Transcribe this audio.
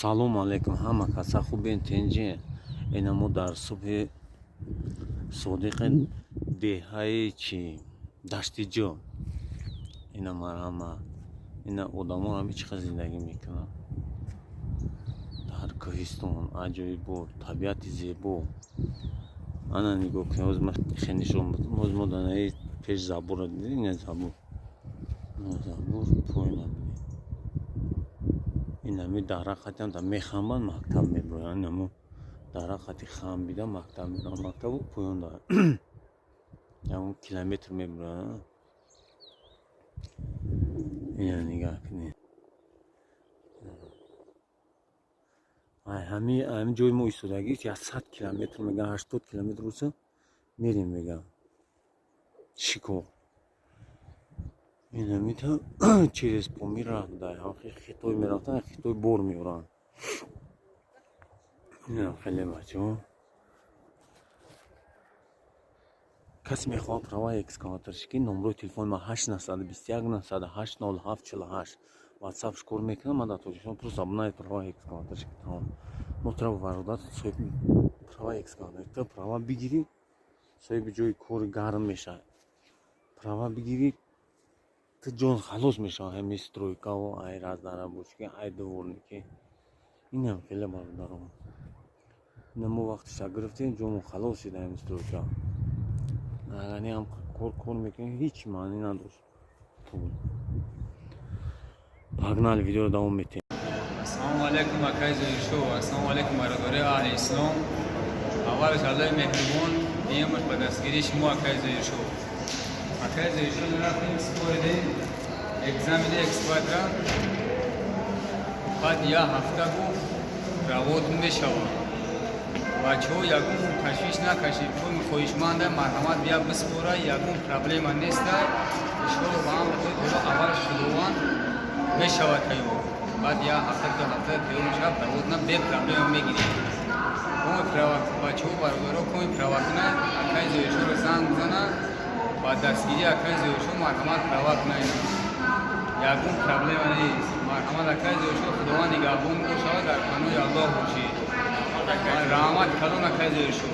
Салом алейкум ҳама каса хубен тенҷе ина мо дар субҳи содиқи деҳаи чи даштиҷо ина марҳама ина одамо ҳами чӣ қадр зиндагӣ мекунанд дар кӯҳистон аҷоибо табиати зебо ана нигоҳ кунед ҳозир ман хеле нишон будам ҳозир мо данаи пеш забурро дидед ина забур поёна инами дарақатам да мехамбан мактаб мебуранд инаму дарақати хамбида мактаб мебуранд мактабу поён дорад ягон километр мебуранд ина нигоҳ кунед ҳамин ҷои мо истодагӣ 100 километр мегӯям 80 километр рӯза мерем мегӯям шикор инамита через по мерафта хитой мерафтан хитой бор меоранд инам хеле бачаҳо касе мехоҳад права экскаваторщики номрои телефони ман 89219080748 ватсап шикор мекунам ман дар тоҷикистон просто абунаи права экскаваторщики тамом мо тара вародат соҳиби права экскаватор то права бигирӣ соҳиби ҷои кори гарм меша права бигирӣ то ҷон халос мешава ҳами стройкао ай раздарабочки ай дворники инам хеле бародарон ина мо вақти шагирифтем ҷомо халоси дар ҳами стройка агани ҳам кор мекунем ҳеҷ маънӣ надошт пагнали видеоро давом метем ассалому алайкум акай зоишо ассалому алайкум бародари аҳли ислом аввалаш аллоҳи меҳрубон биёмаш ба дастгирии шумо акай зоишо рафтем споридем экзамени экскаватора баъд як ҳафта гуфт равод мешавад бачаҳо ягон ташвиш накашед чун хоҳишманда марҳамат бия биспора ягон проблема неста иншоалло ба ҳаматои тола аввалаш худованд мешавад тайёр баъд як ҳафта ду ҳафта тайёр мешавад раводна бе проблема мегирем бачаҳо бародаро кӯми права кунад акай зоишоро занг бизанад ба дастгирии акай зоишо марҳамат права кунад ягон проблема нест марҳамат акай зоишо худованд нигаҳбон бошад дар паноҳи аллоҳ бошед раҳмат калон акай зоишо